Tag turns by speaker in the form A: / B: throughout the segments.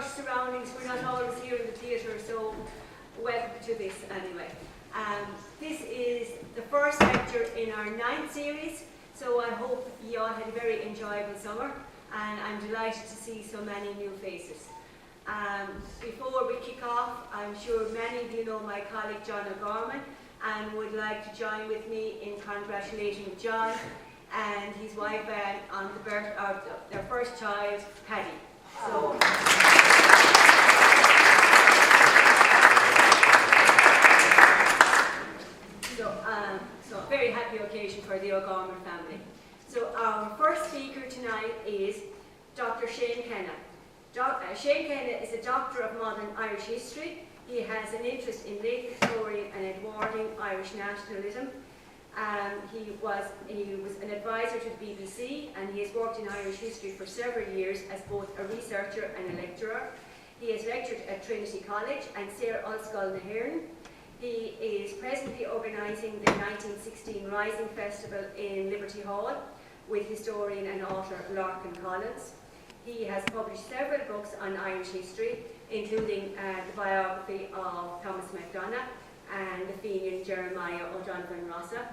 A: lush surroundings. We're not always here in the theatre, so welcome to this anyway. This is the first lecture in our 9th series, so I hope you all had a very enjoyable summer, and I'm delighted to see so many new faces. Before we kick off, I'm sure many of you know my colleague John O'Gorman and would like to join with me in congratulating John and his wife on the birth of their first child, Paddy. So a very happy occasion for the O'Gorman family. So our first speaker tonight is Dr. Shane Kenna. Shane Kenna is a Doctor of Modern Irish History. He has an interest in late Victorian and Edwardian Irish nationalism. He was an advisor to the BBC, and he has worked in Irish history for several years as both a researcher and a lecturer. He has lectured at Trinity College and Sarah Ulskull na hÉireann. He is presently organising the 1916 Rising Festival in Liberty Hall with historian and author Larkin Collins. He has published several books on Irish history, including the biography of Thomas McDonagh and the Fenian Jeremiah Odonovan Rossa.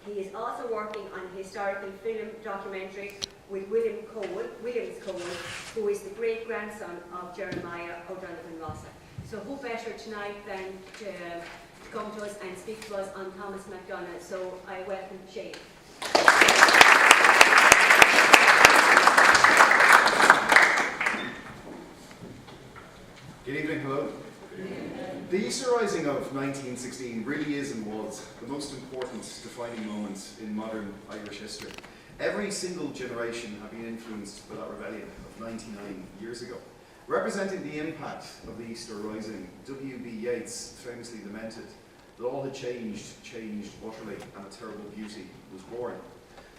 A: He is also working on a historical film documentary with Williams Cole, who is the great-grandson of Jeremiah Odonovan Rossa. So who better tonight than to come to us and speak to us on Thomas McDonagh. So I welcome Shane.
B: Good evening, hello. The Easter Rising of 1916 really is and was the most important defining moment in modern Irish history. Every single generation had been influenced by that rebellion of 99 years ago. Representing the impact of the Easter Rising, W.B. Yeats famously lamented that all had changed utterly, and a terrible beauty was born.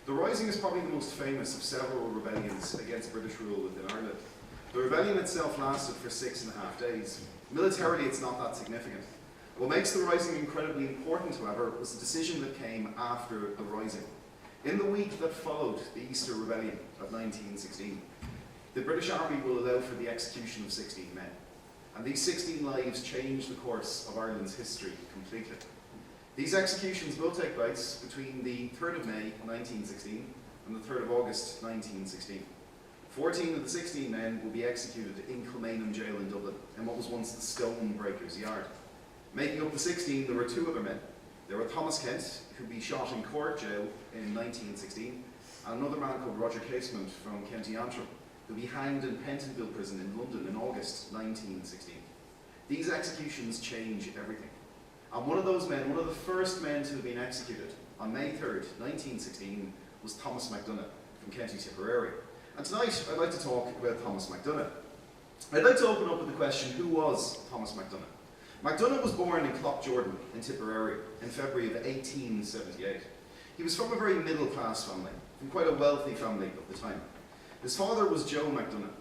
B: The Rising is probably the most famous of several rebellions against British rule within Ireland. The rebellion itself lasted for 6.5 days. Militarily, it's not that significant. What makes the Rising incredibly important, however, was the decision that came after the Rising. In the week that followed the Easter Rebellion of 1916, the British Army will allow for the execution of 16 men. And these 16 lives changed the course of Ireland's history completely. These executions will take place between the 3rd of May 1916 and the 3rd of August 1916. 14 of the 16 men will be executed in Kilmainham Gaol in Dublin, in what was once the Stonebreakers' Yard. Making up the 16, there were 2 other men. There were Thomas Kent, who would be shot in Court Jail in 1916, and another man called Roger Casement from County Antrim, who would be hanged in Pentonville Prison in London in August 1916. These executions change everything. And one of those men, one of the first men to have been executed on May 3rd, 1916, was Thomas McDonagh from County Tipperary. And tonight, I'd like to talk about Thomas McDonagh. I'd like to open up with the question, who was Thomas McDonagh? McDonagh was born in Cloughjordan in Tipperary in February of 1878. He was from a very middle-class family, from quite a wealthy family of the time. His father was Joe McDonagh.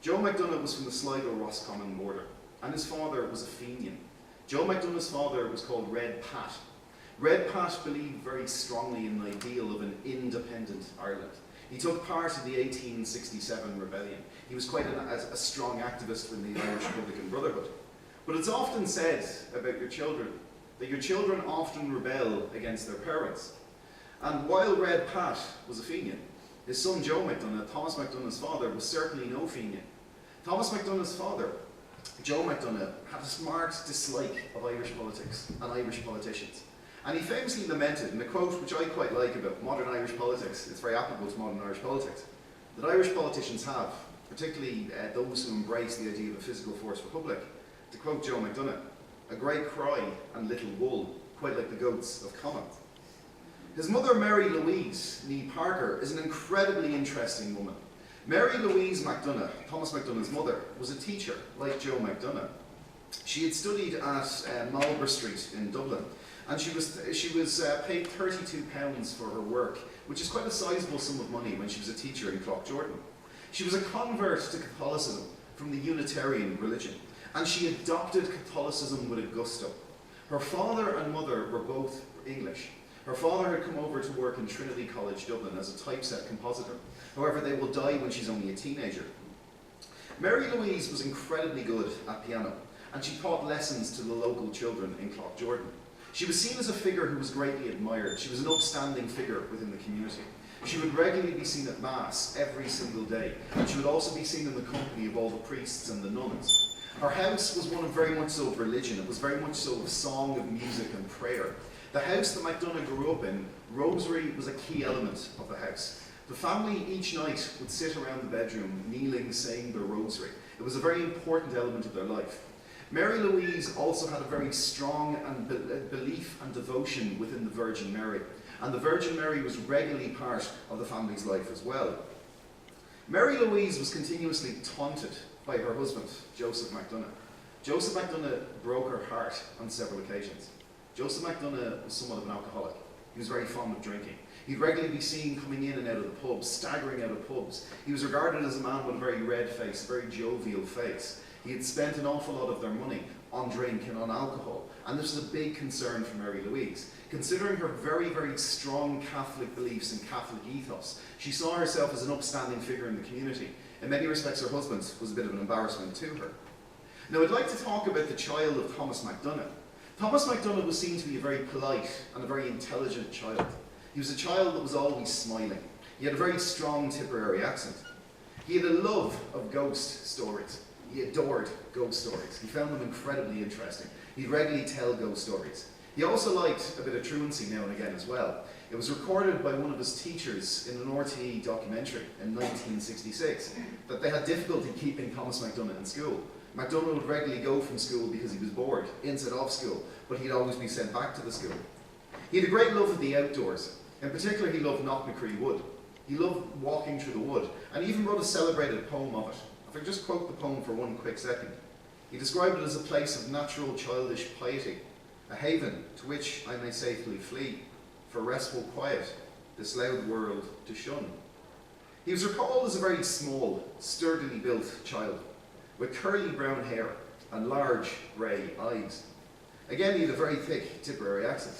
B: Joe McDonagh was from the Sligo-Roscommon border, and his father was a Fenian. Joe McDonagh's father was called Red Pat. Red Pat believed very strongly in the ideal of an independent Ireland. He took part in the 1867 rebellion. He was quite a strong activist in the Irish-American Brotherhood. But it's often said about your children that your children often rebel against their parents. And while Red Pat was a Fenian, his son Joe McDonagh, Thomas McDonagh's father, was certainly no Fenian. Thomas McDonagh's father, Joe McDonagh, had a marked dislike of Irish politics and Irish politicians. And he famously lamented, in a quote which I quite like about modern Irish politics, it's very applicable to modern Irish politics, that Irish politicians have, particularly those who embrace the idea of a physical force republic, to quote Joe McDonagh, a great cry and little wool, quite like the goats of Connacht. His mother, Mary Louise Nee Parker, is an incredibly interesting woman. Mary Louise McDonagh, Thomas McDonagh's mother, was a teacher, like Joe McDonagh. She had studied at Marlborough Street in Dublin, and she was paid £32 for her work, which is quite a sizable sum of money when she was a teacher in Cloughjordan. She was a convert to Catholicism from the Unitarian religion, and she adopted Catholicism with a gusto. Her father and mother were both English. Her father had come over to work in Trinity College, Dublin, as a typeset compositor. However, they will die when she's only a teenager. Mary Louise was incredibly good at piano, and she taught lessons to the local children in Cloughjordan. She was seen as a figure who was greatly admired. She was an upstanding figure within the community. She would regularly be seen at Mass every single day, and she would also be seen in the company of all the priests and the nuns. Her house was one of very much so of religion. It was very much so of song, of music and prayer. The house that McDonagh grew up in, rosary was a key element of the house. The family each night would sit around the bedroom, kneeling, saying their rosary. It was a very important element of their life. Mary Louise also had a very strong belief and devotion within the Virgin Mary. And the Virgin Mary was regularly part of the family's life as well. Mary Louise was continuously taunted by her husband, Joseph McDonagh. Joseph McDonagh broke her heart on several occasions. Joseph McDonagh was somewhat of an alcoholic. He was very fond of drinking. He'd regularly be seen coming in and out of the pubs, staggering out of pubs. He was regarded as a man with a very red face, a very jovial face. He had spent an awful lot of their money on drink and on alcohol, and this was a big concern for Mary Louise. Considering her very, very strong Catholic beliefs and Catholic ethos, she saw herself as an upstanding figure in the community. In many respects, her husband was a bit of an embarrassment to her. Now, I'd like to talk about the child of Thomas McDonagh. Thomas McDonagh was seen to be a very polite and a very intelligent child. He was a child that was always smiling. He had a very strong Tipperary accent. He had a love of ghost stories. He adored ghost stories. He found them incredibly interesting. He'd regularly tell ghost stories. He also liked a bit of truancy now and again as well. It was recorded by one of his teachers in an RTE documentary in 1966 that they had difficulty keeping Thomas McDonagh in school. McDonagh would regularly go from school because he was bored, instead of school, but he'd always be sent back to the school. He had a great love of the outdoors. In particular, he loved Knocknacree Wood. He loved walking through the wood, and he even wrote a celebrated poem of it. If I just quote the poem for one quick second. He described it as a place of natural childish piety, a haven to which I may safely flee, for restful quiet, this loud world to shun. He was recalled as a very small, sturdily built child, with curly brown hair and large grey eyes. Again, he had a very thick Tipperary accent.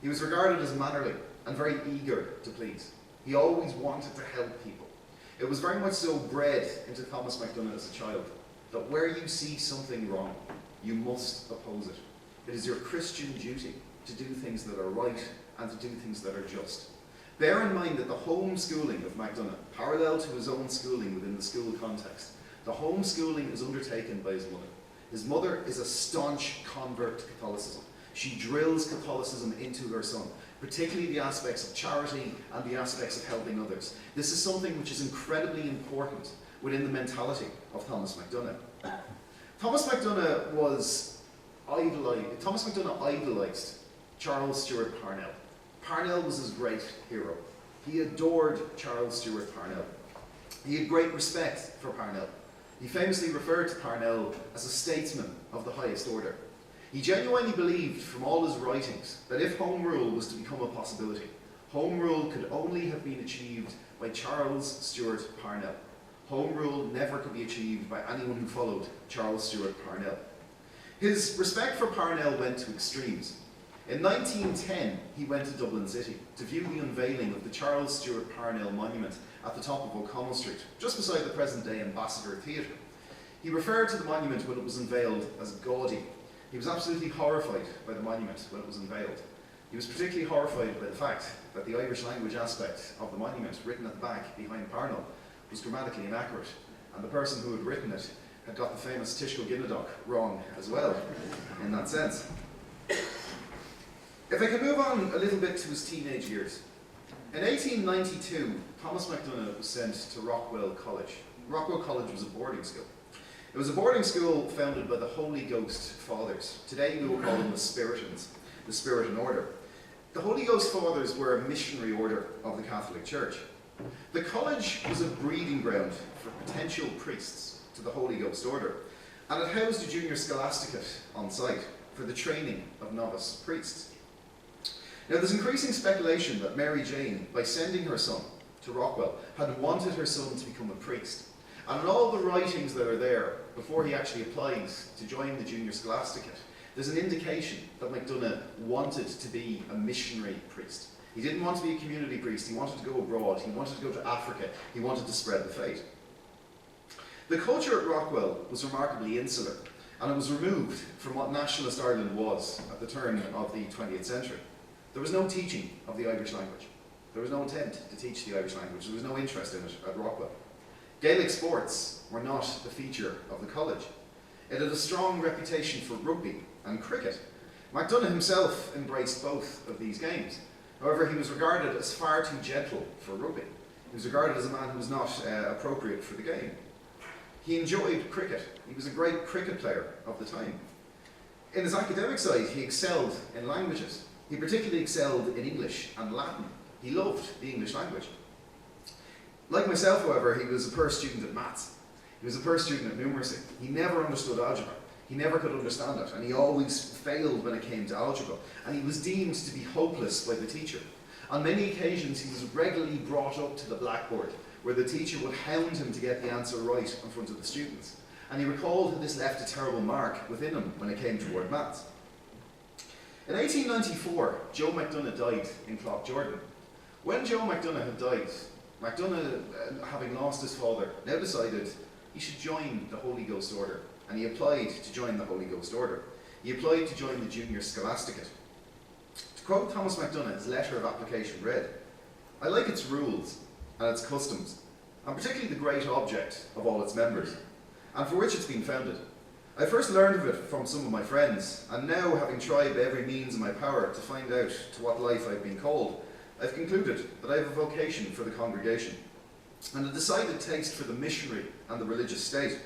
B: He was regarded as mannerly and very eager to please. He always wanted to help people. It was very much so bred into Thomas McDonagh as a child, that where you see something wrong, you must oppose it. It is your Christian duty to do things that are right and to do things that are just. Bear in mind that the homeschooling of McDonagh, parallel to his own schooling within the school context, the homeschooling is undertaken by his mother. His mother is a staunch convert to Catholicism. She drills Catholicism into her son, particularly the aspects of charity and the aspects of helping others. This is something which is incredibly important within the mentality of Thomas McDonagh. Thomas McDonagh idolised Charles Stewart Parnell. Parnell was his great hero. He adored Charles Stewart Parnell. He had great respect for Parnell. He famously referred to Parnell as a statesman of the highest order. He genuinely believed from all his writings that if Home Rule was to become a possibility, Home Rule could only have been achieved by Charles Stewart Parnell. Home Rule never could be achieved by anyone who followed Charles Stewart Parnell. His respect for Parnell went to extremes. In 1910, he went to Dublin City to view the unveiling of the Charles Stewart Parnell monument at the top of O'Connell Street, just beside the present-day Ambassador Theatre. He referred to the monument when it was unveiled as gaudy. He was absolutely horrified by the monument when it was unveiled. He was particularly horrified by the fact that the Irish language aspect of the monument, written at the back behind Parnell, was grammatically inaccurate, and the person who had written it had got the famous Tishko Ginnadoch wrong as well, in that sense. If I can move on a little bit to his teenage years. In 1892, Thomas McDonagh was sent to Rockwell College. Rockwell College was a boarding school. It was a boarding school founded by the Holy Ghost Fathers. Today we will call them the Spiritan Order. The Holy Ghost Fathers were a missionary order of the Catholic Church. The college was a breeding ground for potential priests to the Holy Ghost Order, and it housed a junior scholasticate on site for the training of novice priests. Now, there's increasing speculation that Mary Jane, by sending her son to Rockwell, had wanted her son to become a priest. And in all the writings that are there, before he actually applied to join the junior scholasticate, there's an indication that McDonagh wanted to be a missionary priest. He didn't want to be a community priest, he wanted to go abroad, he wanted to go to Africa, he wanted to spread the faith. The culture at Rockwell was remarkably insular, and it was removed from what nationalist Ireland was at the turn of the 20th century. There was no teaching of the Irish language. There was no intent to teach the Irish language. There was no interest in it at Rockwell. Gaelic sports were not the feature of the college. It had a strong reputation for rugby and cricket. McDonagh himself embraced both of these games. However, he was regarded as far too gentle for rugby. He was regarded as a man who was not appropriate for the game. He enjoyed cricket. He was a great cricket player of the time. In his academic side, he excelled in languages. He particularly excelled in English and Latin. He loved the English language. Like myself, however, he was a Pearse student at maths. He was a Pearse student at numeracy. He never understood algebra. He never could understand it, and he always failed when it came to algebra. And he was deemed to be hopeless by the teacher. On many occasions, he was regularly brought up to the blackboard, where the teacher would hound him to get the answer right in front of the students. And he recalled that this left a terrible mark within him when it came toward maths. In 1894, Joe McDonagh died in Cloughjordan. When Joe McDonagh had died, McDonagh, having lost his father, now decided he should join the Holy Ghost Order, and he applied to join the Holy Ghost Order. He applied to join the Junior Scholasticate. To quote Thomas McDonagh, his letter of application read, "I like its rules and its customs, and particularly the great object of all its members, and for which it's been founded. I first learned of it from some of my friends, and now, having tried by every means in my power to find out to what life I've been called, I've concluded that I have a vocation for the congregation, and a decided taste for the missionary and the religious state.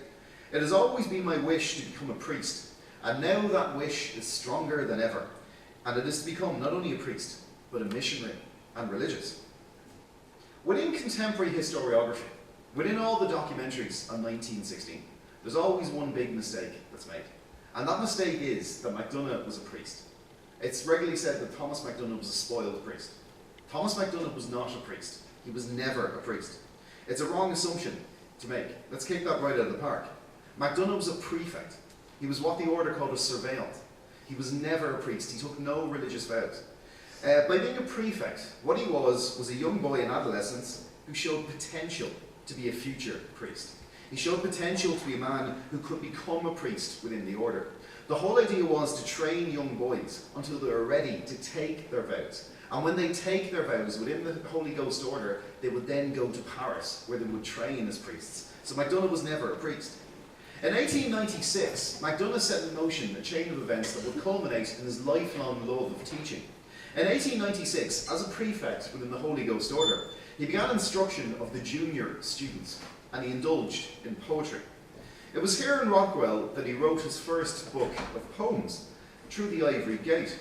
B: It has always been my wish to become a priest, and now that wish is stronger than ever, and it is to become not only a priest, but a missionary and religious." Within contemporary historiography, within all the documentaries on 1916, there's always one big mistake that's made. And that mistake is that McDonagh was a priest. It's regularly said that Thomas McDonagh was a spoiled priest. Thomas McDonagh was not a priest. He was never a priest. It's a wrong assumption to make. Let's kick that right out of the park. McDonagh was a prefect. He was what the order called a surveillant. He was never a priest. He took no religious vows. By being a prefect, what he was a young boy in adolescence who showed potential to be a future priest. He showed potential to be a man who could become a priest within the order. The whole idea was to train young boys until they were ready to take their vows. And when they take their vows within the Holy Ghost Order, they would then go to Paris, where they would train as priests. So McDonagh was never a priest. In 1896, McDonagh set in motion a chain of events that would culminate in his lifelong love of teaching. In 1896, as a prefect within the Holy Ghost Order, he began instruction of the junior students, and he indulged in poetry. It was here in Rockwell that he wrote his first book of poems, Through the Ivory Gate.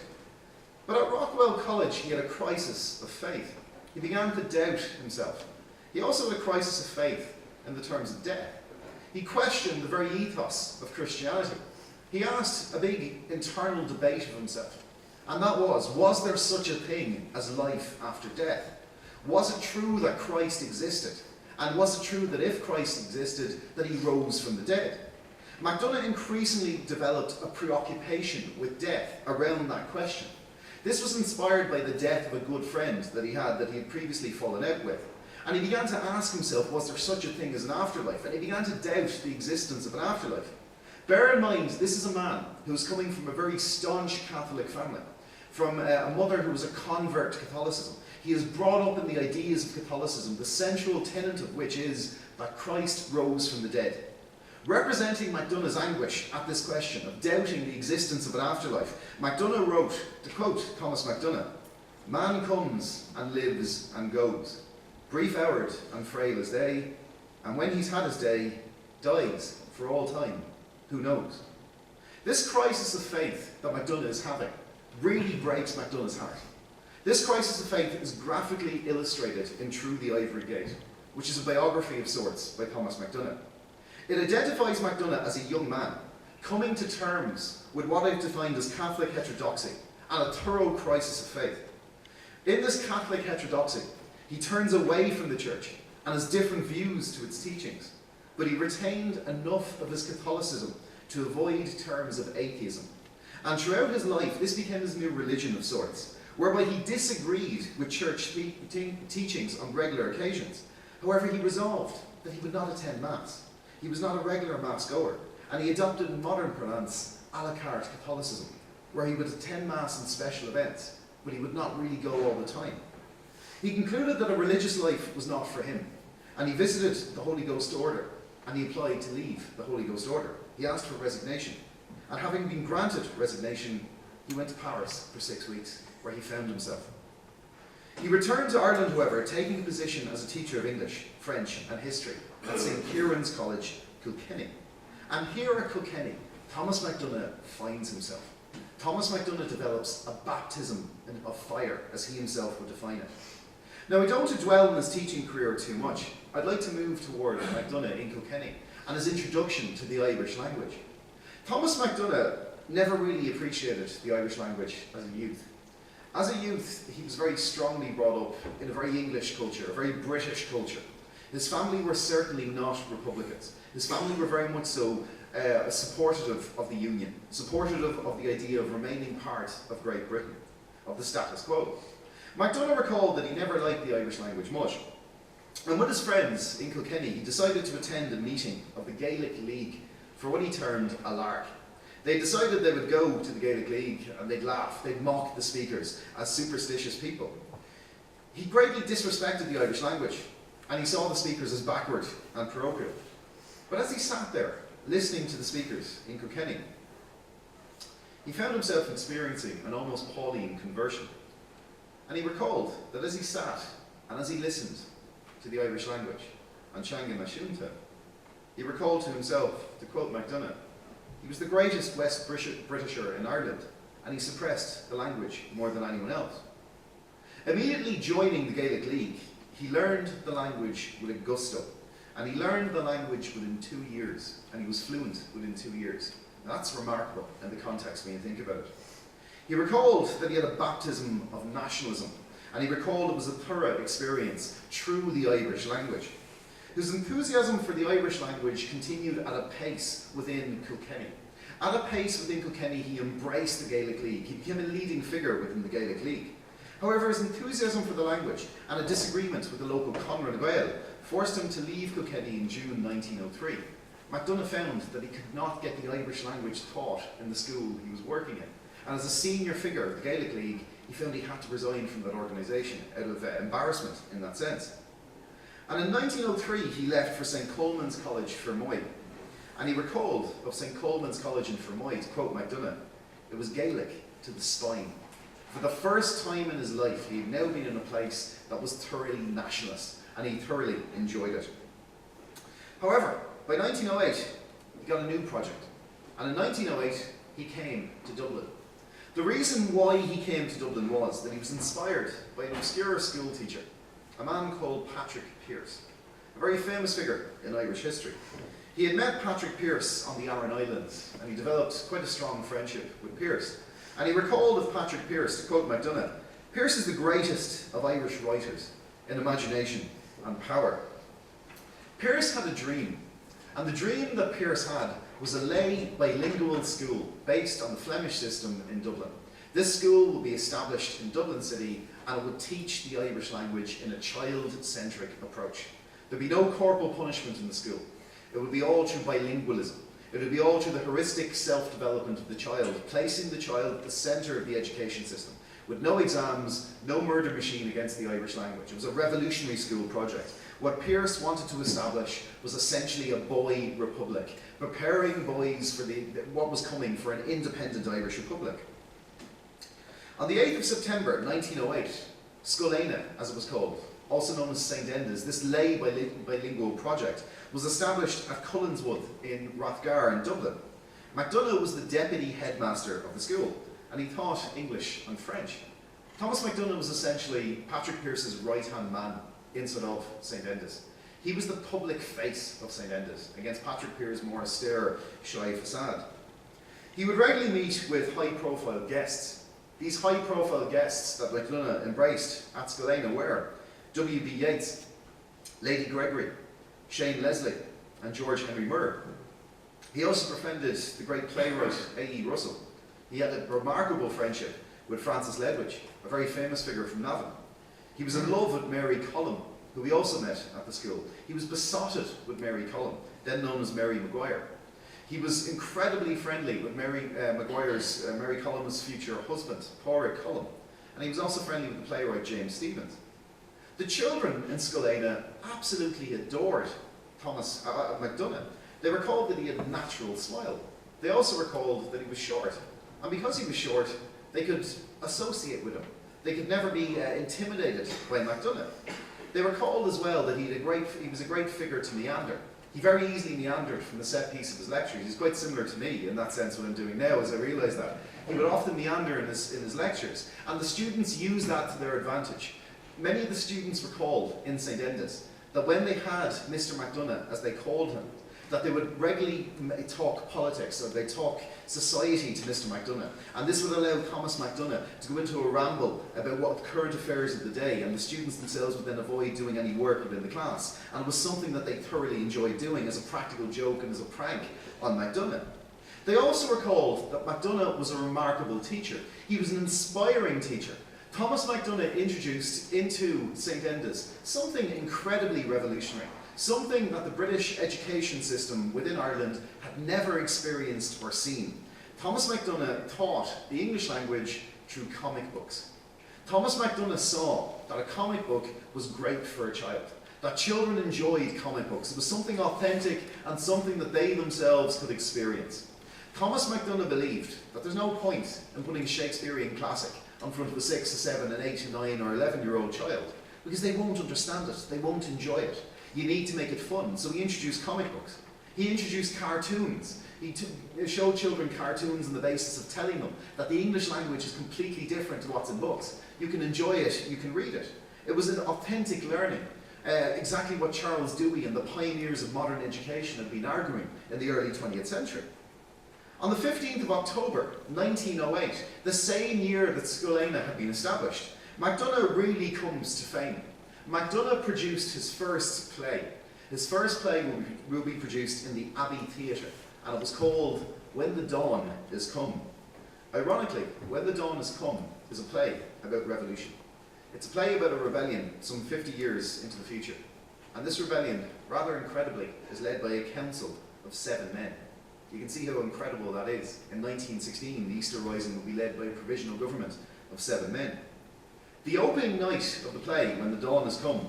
B: But at Rockwell College, he had a crisis of faith. He began to doubt himself. He also had a crisis of faith in the terms of death. He questioned the very ethos of Christianity. He asked a big internal debate of himself. And that was there such a thing as life after death? Was it true that Christ existed? And was it true that if Christ existed, that he rose from the dead? McDonagh increasingly developed a preoccupation with death around that question. This was inspired by the death of a good friend that he had previously fallen out with. And he began to ask himself, was there such a thing as an afterlife? And he began to doubt the existence of an afterlife. Bear in mind, this is a man who was coming from a very staunch Catholic family, from a mother who was a convert to Catholicism. He is brought up in the ideas of Catholicism, the central tenet of which is that Christ rose from the dead. Representing McDonagh's anguish at this question of doubting the existence of an afterlife, McDonagh wrote, to quote Thomas McDonagh, "Man comes and lives and goes, brief-houred and frail as day, and when he's had his day, dies for all time, who knows?" This crisis of faith that McDonagh is having really breaks McDonagh's heart. This crisis of faith is graphically illustrated in Through the Ivory Gate, which is a biography of sorts by Thomas McDonagh. It identifies McDonagh as a young man, coming to terms with what I've defined as Catholic heterodoxy and a thorough crisis of faith. In this Catholic heterodoxy, he turns away from the church and has different views to its teachings, but he retained enough of his Catholicism to avoid terms of atheism. And throughout his life, this became his new religion of sorts, whereby he disagreed with church teachings on regular occasions. However, he resolved that he would not attend Mass. He was not a regular mass goer, and he adopted modern pronouns a la carte Catholicism, where he would attend Mass and special events, but he would not really go all the time. He concluded that a religious life was not for him, and he visited the Holy Ghost Order, and he applied to leave the Holy Ghost Order. He asked for resignation, and having been granted resignation, he went to Paris for 6 weeks, where he found himself. He returned to Ireland, however, taking a position as a teacher of English, French and history at St. Kieran's College, Kilkenny. And here at Kilkenny, Thomas McDonagh finds himself. Thomas McDonagh develops a baptism of fire, as he himself would define it. Now, I don't want to dwell on his teaching career too much. I'd like to move toward McDonagh in Kilkenny and his introduction to the Irish language. Thomas McDonagh never really appreciated the Irish language as a youth. As a youth, he was very strongly brought up in a very English culture, a very British culture. His family were certainly not Republicans. His family were very much so supportive of the Union, supportive of the idea of remaining part of Great Britain, of the status quo. McDonagh recalled that he never liked the Irish language much. And with his friends in Kilkenny, he decided to attend a meeting of the Gaelic League for what he termed a lark. They decided they would go to the Gaelic League and they'd laugh, they'd mock the speakers as superstitious people. He greatly disrespected the Irish language, and he saw the speakers as backward and parochial. But as he sat there, listening to the speakers in Kilkenny, he found himself experiencing an almost Pauline conversion. And he recalled that as he sat and as he listened to the Irish language, and Shanga Mashunta, he recalled to himself, to quote MacDonagh, he was the greatest West Britisher in Ireland, and he suppressed the language more than anyone else. Immediately joining the Gaelic League, he learned the language with a gusto, and he learned the language within 2 years, and he was fluent within 2 years. Now, that's remarkable in the context when you think about it. He recalled that he had a baptism of nationalism, and he recalled it was a thorough experience through the Irish language. His enthusiasm for the Irish language continued at a pace within Kilkenny. At a pace within Kilkenny, he embraced the Gaelic League. He became a leading figure within the Gaelic League. However, his enthusiasm for the language and a disagreement with the local Conradh Gael forced him to leave Kilkenny in June 1903. MacDonagh found that he could not get the Irish language taught in the school he was working in. And as a senior figure of the Gaelic League, he found he had to resign from that organisation out of embarrassment in that sense. And in 1903, he left for St. Colman's College, Fermoy. And he recalled of St. Colman's College in Fermoy, to quote MacDonagh, it was Gaelic to the spine. For the first time in his life, he had now been in a place that was thoroughly nationalist, and he thoroughly enjoyed it. However, by 1908, he got a new project. And in 1908, he came to Dublin. The reason why he came to Dublin was that he was inspired by an obscure school teacher, a man called Patrick Pearse, a very famous figure in Irish history. He had met Patrick Pearse on the Aran Islands, and he developed quite a strong friendship with Pearse. And he recalled of Patrick Pearse, to quote MacDonagh, Pearse is the greatest of Irish writers in imagination and power. Pearse had a dream, and the dream that Pearse had was a lay bilingual school based on the Flemish system in Dublin. This school would be established in Dublin City, and it would teach the Irish language in a child-centric approach. There'd be no corporal punishment in the school. It would be all through bilingualism. It would be all through the heuristic self-development of the child, placing the child at the centre of the education system, with no exams, no murder machine against the Irish language. It was a revolutionary school project. What Pearse wanted to establish was essentially a boy republic, preparing boys for what was coming for an independent Irish republic. On the 8th of September 1908, Scoilena, as it was called, also known as St. Enda's, this lay bilingual project, was established at Cullinswood in Rathgar in Dublin. MacDonagh was the deputy headmaster of the school, and he taught English and French. Thomas McDonagh was essentially Patrick Pearse's right-hand man inside of St. Enda's. He was the public face of St. Enda's, against Patrick Pearse's more austere, shy facade. He would regularly meet with high-profile guests. These high-profile guests that McDonagh embraced at Scoilena were W.B. Yeats, Lady Gregory, Shane Leslie, and George Henry Murray. He also befriended the great playwright A.E. Russell. He had a remarkable friendship with Francis Ledwidge, a very famous figure from Navan. He was in love with Mary Collum, who we also met at the school. He was besotted with Mary Cullum, then known as Mary Maguire. He was incredibly friendly with Mary Cullum's future husband, Pádraig Cullum, and he was also friendly with the playwright James Stephens. The children in Scoilena absolutely adored Thomas McDonagh. They recalled that he had a natural smile. They also recalled that he was short, and because he was short, they could associate with him. They could never be intimidated by McDonagh. They recalled as well that he was a great figure to meander. He very easily meandered from the set piece of his lectures. He's quite similar to me in that sense what I'm doing now, as I realise that. He would often meander in his lectures, and the students used that to their advantage. Many of the students recalled in St Enda's that when they had Mr McDonagh, as they called him, that they would regularly talk politics, or they'd talk society to Mr McDonagh. And this would allow Thomas McDonagh to go into a ramble about what current affairs of the day, and the students themselves would then avoid doing any work within the class. And it was something that they thoroughly enjoyed doing as a practical joke and as a prank on McDonagh. They also recalled that McDonagh was a remarkable teacher. He was an inspiring teacher. Thomas McDonagh introduced into St Enda's something incredibly revolutionary. Something that the British education system within Ireland had never experienced or seen. Thomas McDonagh taught the English language through comic books. Thomas McDonagh saw that a comic book was great for a child, that children enjoyed comic books. It was something authentic and something that they themselves could experience. Thomas McDonagh believed that there's no point in putting a Shakespearean classic in front of a 6, a 7, an 8, a 9 or 11-year-old child, because they won't understand it, they won't enjoy it. You need to make it fun. So he introduced comic books. He introduced cartoons. He showed children cartoons on the basis of telling them that the English language is completely different to what's in books. You can enjoy it, you can read it. It was an authentic learning. Exactly what Charles Dewey and the pioneers of modern education had been arguing in the early 20th century. On the 15th of October 1908, the same year that Scoilena had been established, McDonagh really comes to fame. McDonagh produced his first play. His first play will be produced in the Abbey Theatre, and it was called When the Dawn Is Come. Ironically, When the Dawn Is Come is a play about revolution. It's a play about a rebellion some 50 years into the future. And this rebellion, rather incredibly, is led by a council of 7 men. You can see how incredible that is. In 1916, the Easter Rising will be led by a provisional government of 7 men. The opening night of the play, When the Dawn Has Come,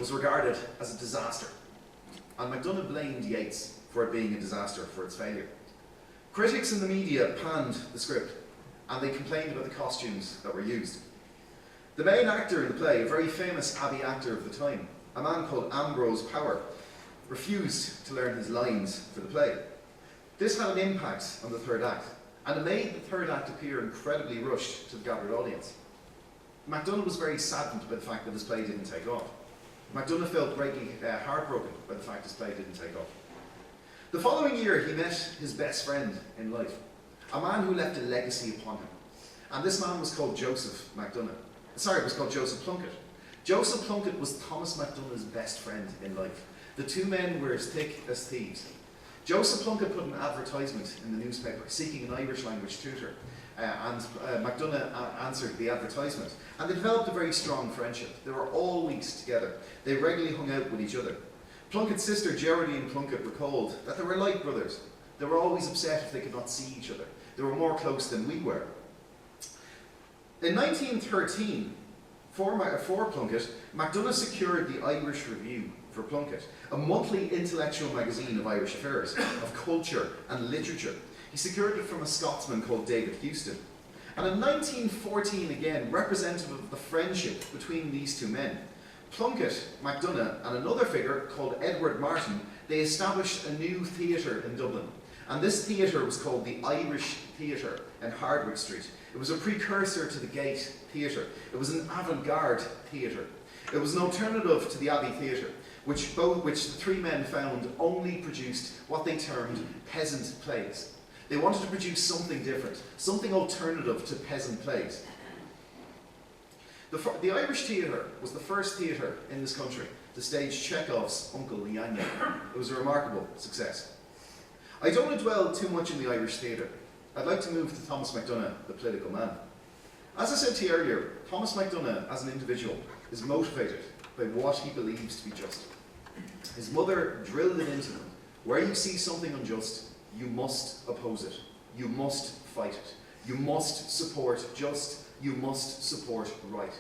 B: was regarded as a disaster, and McDonagh blamed Yeats for it being a disaster, for its failure. Critics in the media panned the script, and they complained about the costumes that were used. The main actor in the play, a very famous Abbey actor of the time, a man called Ambrose Power, refused to learn his lines for the play. This had an impact on the third act, and it made the third act appear incredibly rushed to the gathered audience. McDonagh was very saddened by the fact that his play didn't take off. McDonagh felt greatly heartbroken by the fact his play didn't take off. The following year, he met his best friend in life, a man who left a legacy upon him. And this man was called Joseph Plunkett. Joseph Plunkett was Thomas McDonagh's best friend in life. The two men were as thick as thieves. Joseph Plunkett put an advertisement in the newspaper seeking an Irish language tutor. And McDonagh answered the advertisement, and they developed a very strong friendship. They were always together. They regularly hung out with each other. Plunkett's sister Geraldine Plunkett recalled that they were like brothers. They were always upset if they could not see each other. They were more close than we were. In 1913, for Plunkett, McDonagh secured the Irish Review for Plunkett, a monthly intellectual magazine of Irish affairs, of culture and literature. He secured it from a Scotsman called David Houston. And in 1914, again, representative of the friendship between these two men, Plunkett, McDonagh, and another figure called Edward Martin, they established a new theatre in Dublin. And this theatre was called the Irish Theatre in Hardwicke Street. It was a precursor to the Gate Theatre. It was an avant-garde theatre. It was an alternative to the Abbey Theatre, which the three men found only produced what they termed peasant plays. They wanted to produce something different, something alternative to peasant plays. The Irish Theatre was the first theatre in this country to stage Chekhov's Uncle Leanya. It was a remarkable success. I don't want to dwell too much in the Irish theatre. I'd like to move to Thomas McDonagh, the political man. As I said to you earlier, Thomas McDonagh, as an individual, is motivated by what he believes to be just. His mother drilled it into him. Where you see something unjust, you must oppose it. You must fight it. You must support just. You must support right.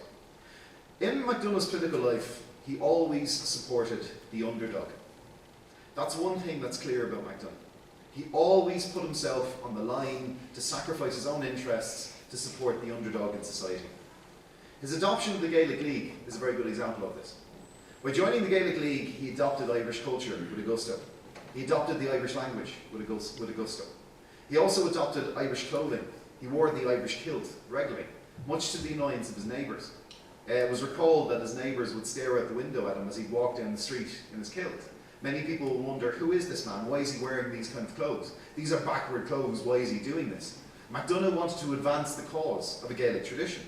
B: In McDonagh's political life, he always supported the underdog. That's one thing that's clear about McDonagh. He always put himself on the line to sacrifice his own interests to support the underdog in society. His adoption of the Gaelic League is a very good example of this. By joining the Gaelic League, he adopted Irish culture with a gusto. He adopted the Irish language with a gusto. He also adopted Irish clothing. He wore the Irish kilt regularly, much to the annoyance of his neighbours. It was recalled that his neighbours would stare out the window at him as he walked down the street in his kilt. Many people will wonder, who is this man? Why is he wearing these kind of clothes? These are backward clothes, why is he doing this? McDonagh wanted to advance the cause of a Gaelic tradition.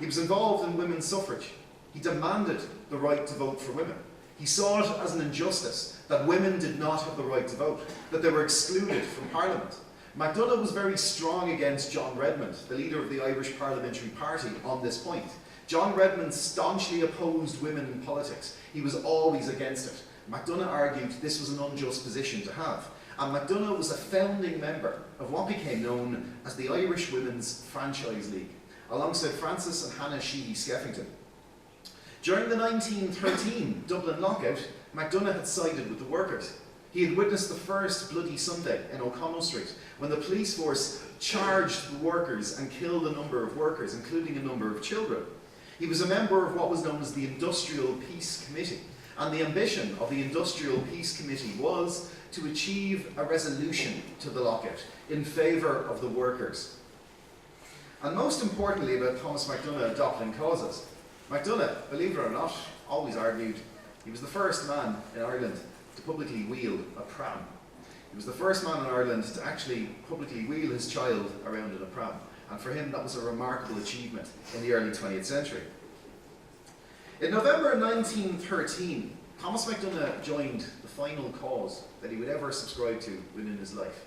B: He was involved in women's suffrage. He demanded the right to vote for women. He saw it as an injustice that women did not have the right to vote, that they were excluded from Parliament. McDonagh was very strong against John Redmond, the leader of the Irish Parliamentary Party, on this point. John Redmond staunchly opposed women in politics. He was always against it. McDonagh argued this was an unjust position to have. And McDonagh was a founding member of what became known as the Irish Women's Franchise League, alongside Frances and Hannah Sheehy Skeffington. During the 1913 Dublin lockout, McDonagh had sided with the workers. He had witnessed the first Bloody Sunday in O'Connell Street, when the police force charged the workers and killed a number of workers, including a number of children. He was a member of what was known as the Industrial Peace Committee, and the ambition of the Industrial Peace Committee was to achieve a resolution to the lockout in favour of the workers. And most importantly about Thomas McDonagh adopting causes, McDonagh, believe it or not, always argued he was the first man in Ireland to publicly wheel a pram. He was the first man in Ireland to actually publicly wheel his child around in a pram. And for him, that was a remarkable achievement in the early 20th century. In November 1913, Thomas McDonagh joined the final cause that he would ever subscribe to within his life.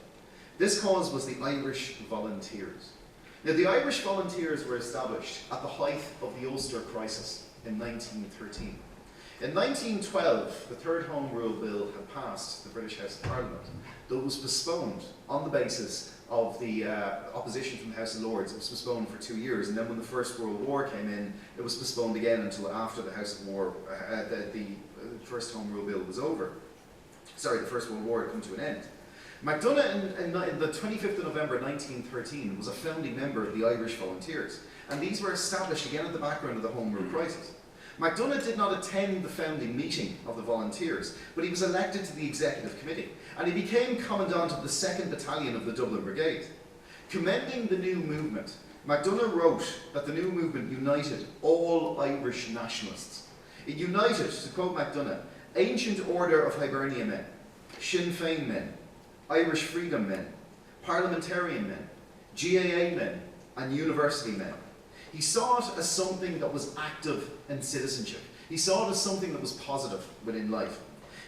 B: This cause was the Irish Volunteers. Now, the Irish Volunteers were established at the height of the Ulster Crisis in 1913. In 1912, the Third Home Rule Bill had passed the British House of Parliament, though it was postponed on the basis of the opposition from the House of Lords. It was postponed for 2 years, and then when the First World War came in, it was postponed again until after the House of War, the First Home Rule Bill was over. Sorry, the First World War had come to an end. McDonagh, in the 25th of November 1913, was a founding member of the Irish Volunteers, and these were established again at the background of the Home Rule crisis. McDonagh did not attend the founding meeting of the Volunteers, but he was elected to the Executive Committee, and he became Commandant of the 2nd Battalion of the Dublin Brigade. Commending the new movement, McDonagh wrote that the new movement united all Irish nationalists. It united, to quote McDonagh, ancient order of Hibernia men, Sinn Féin men, Irish freedom men, parliamentarian men, GAA men, and university men. He saw it as something that was active in citizenship. He saw it as something that was positive within life.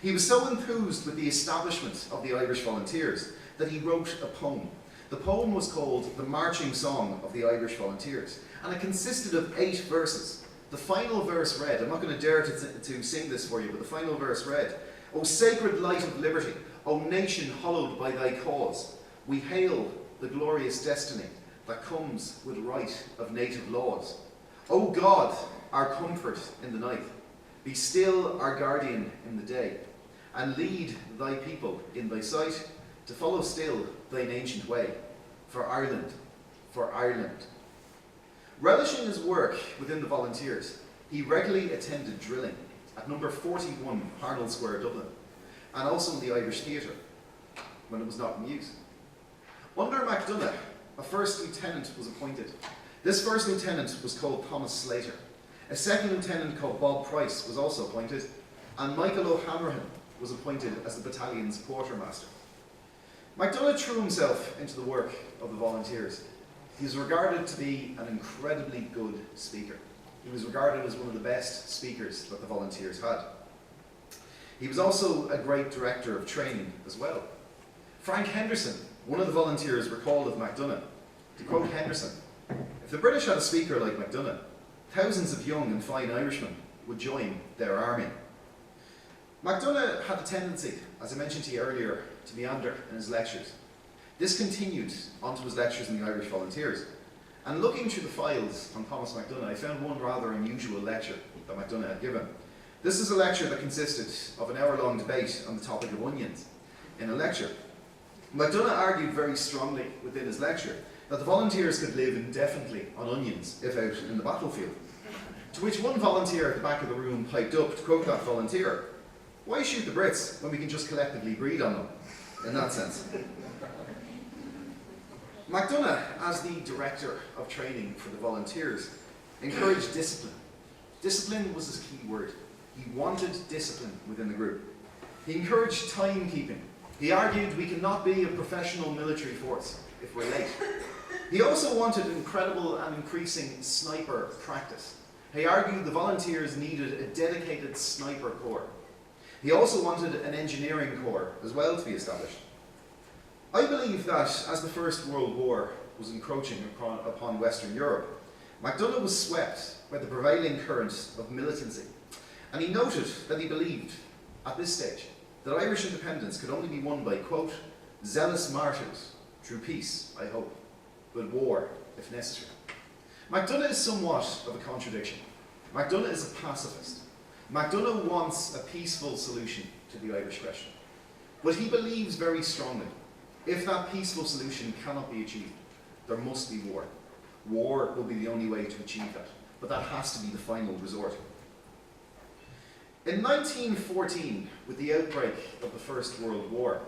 B: He was so enthused with the establishment of the Irish Volunteers that he wrote a poem. The poem was called The Marching Song of the Irish Volunteers, and it consisted of 8 verses. The final verse read, I'm not going to dare to sing this for you, but the final verse read, O sacred light of liberty, O nation hallowed by thy cause, we hail the glorious destiny that comes with right of native laws. O God, our comfort in the night, be still our guardian in the day, and lead thy people in thy sight to follow still thine ancient way, for Ireland, for Ireland. Relishing his work within the Volunteers, he regularly attended drilling at number 41 Parnell Square, Dublin, and also in the Irish Theatre, when it was not in use. Under McDonagh, a first lieutenant was appointed. This first lieutenant was called Thomas Slater. A second lieutenant called Bob Price was also appointed, and Michael O'Hanrahan was appointed as the battalion's quartermaster. McDonagh threw himself into the work of the Volunteers. He was regarded to be an incredibly good speaker. He was regarded as one of the best speakers that the Volunteers had. He was also a great director of training as well. Frank Henderson, one of the Volunteers, recalled of McDonagh, to quote Henderson, if the British had a speaker like McDonagh, thousands of young and fine Irishmen would join their army. McDonagh had a tendency, as I mentioned to you earlier, to meander in his lectures. This continued onto his lectures in the Irish Volunteers. And looking through the files on Thomas McDonagh, I found one rather unusual lecture that McDonagh had given. This is a lecture that consisted of an hour-long debate on the topic of onions. In a lecture, McDonagh argued very strongly within his lecture that the volunteers could live indefinitely on onions if out in the battlefield. To which one volunteer at the back of the room piped up to quote that volunteer, "Why shoot the Brits when we can just collectively breed on them?" In that sense. McDonagh, as the director of training for the volunteers, encouraged discipline. Discipline was his key word. He wanted discipline within the group. He encouraged timekeeping. He argued we cannot be a professional military force if we're late. He also wanted incredible and increasing sniper practice. He argued the volunteers needed a dedicated sniper corps. He also wanted an engineering corps as well to be established. I believe that as the First World War was encroaching upon Western Europe, McDonagh was swept by the prevailing current of militancy, and he noted that he believed, at this stage, that Irish independence could only be won by, quote, "zealous martyrs, through peace, I hope, but war, if necessary." McDonagh is somewhat of a contradiction. McDonagh is a pacifist. McDonagh wants a peaceful solution to the Irish question. But he believes very strongly, if that peaceful solution cannot be achieved, there must be war. War will be the only way to achieve that, but that has to be the final resort. In 1914, with the outbreak of the First World War,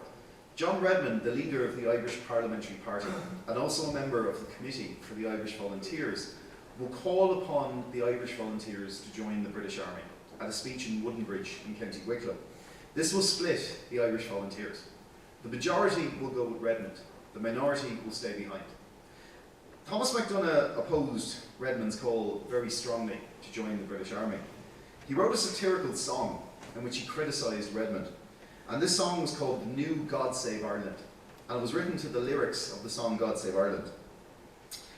B: John Redmond, the leader of the Irish Parliamentary Party, and also a member of the Committee for the Irish Volunteers, will call upon the Irish Volunteers to join the British Army at a speech in Woodenbridge in County Wicklow. This will split the Irish Volunteers. The majority will go with Redmond, the minority will stay behind. Thomas McDonagh opposed Redmond's call very strongly to join the British Army. He wrote a satirical song in which he criticised Redmond, and this song was called "The New God Save Ireland," and it was written to the lyrics of the song "God Save Ireland."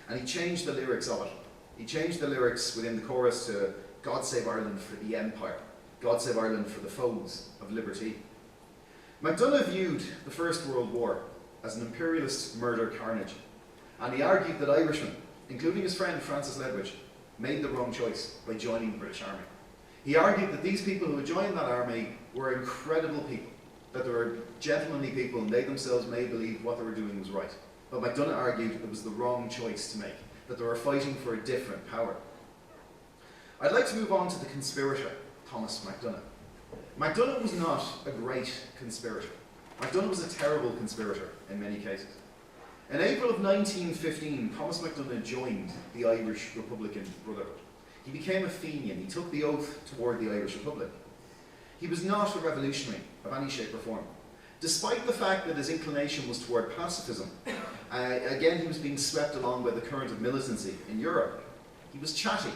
B: And he changed the lyrics of it. He changed the lyrics within the chorus to "God Save Ireland for the Empire, God Save Ireland for the foes of liberty." McDonagh viewed the First World War as an imperialist murder carnage, and he argued that Irishmen, including his friend Francis Ledwidge, made the wrong choice by joining the British Army. He argued that these people who had joined that army were incredible people, that they were gentlemanly people and they themselves may believe what they were doing was right. But McDonagh argued it was the wrong choice to make, that they were fighting for a different power. I'd like to move on to the conspirator, Thomas McDonagh. McDonagh was not a great conspirator. McDonagh was a terrible conspirator in many cases. In April of 1915, Thomas McDonagh joined the Irish Republican Brotherhood. He became a Fenian. He took the oath toward the Irish Republic. He was not a revolutionary of any shape or form. Despite the fact that his inclination was toward pacifism, again he was being swept along by the current of militancy in Europe. He was chatty,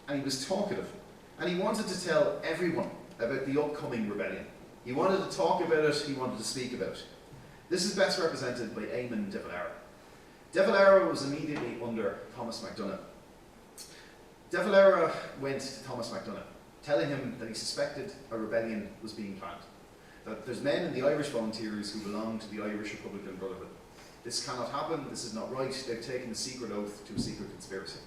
B: and he was talkative, and he wanted to tell everyone about the upcoming rebellion. He wanted to talk about it, he wanted to speak about it. This is best represented by Eamon de Valera. De Valera was immediately under Thomas McDonagh. De Valera went to Thomas McDonagh, telling him that he suspected a rebellion was being planned, that there's men in the Irish Volunteers who belong to the Irish Republican Brotherhood. This cannot happen, this is not right, they've taken a secret oath to a secret conspiracy.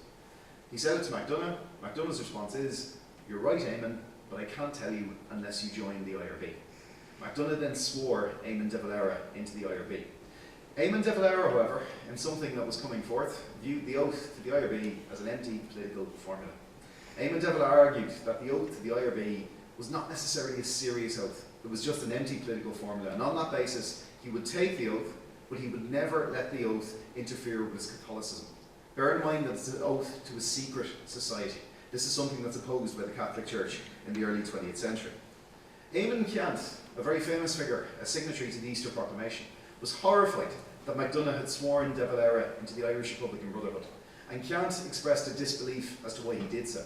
B: He said it to McDonagh. McDonagh's response is, "You're right, Eamon, but I can't tell you unless you join the IRB." McDonagh then swore Eamon de Valera into the IRB. Eamon de Valera, however, in something that was coming forth, viewed the oath to the IRB as an empty political formula. Eamon de Valera argued that the oath to the IRB was not necessarily a serious oath. It was just an empty political formula, and on that basis, he would take the oath, but he would never let the oath interfere with his Catholicism. Bear in mind that it's an oath to a secret society. This is something that's opposed by the Catholic Church in the early 20th century. Eamon Keant, a very famous figure, a signatory to the Easter Proclamation, was horrified that McDonagh had sworn de Valera into the Irish Republican Brotherhood, and Keant expressed a disbelief as to why he did so.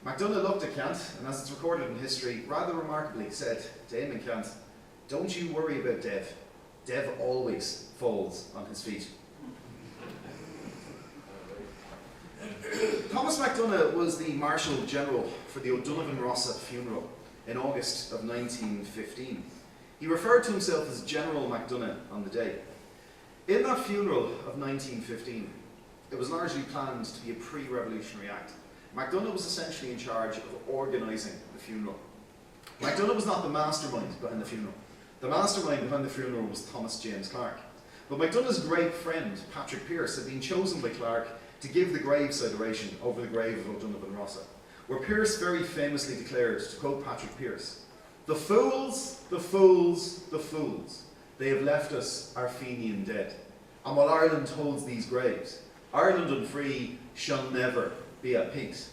B: McDonagh looked at Keant, and as it's recorded in history, rather remarkably said to Eamon Keant, "Don't you worry about Dev. Dev always falls on his feet." Thomas McDonagh was the Marshal General for the Odonovan Rossa funeral in August of 1915. He referred to himself as General MacDonagh on the day. In that funeral of 1915, it was largely planned to be a pre-revolutionary act. MacDonagh was essentially in charge of organising the funeral. MacDonagh was not the mastermind behind the funeral. The mastermind behind the funeral was Thomas James Clarke. But MacDonagh's great friend, Patrick Pearse, had been chosen by Clarke to give the graveside oration over the grave of Odonovan Rossa, where Pearse very famously declared, to quote Patrick Pearse, "The fools, the fools, the fools, they have left us our Fenian dead. And while Ireland holds these graves, Ireland unfree shall never be at peace."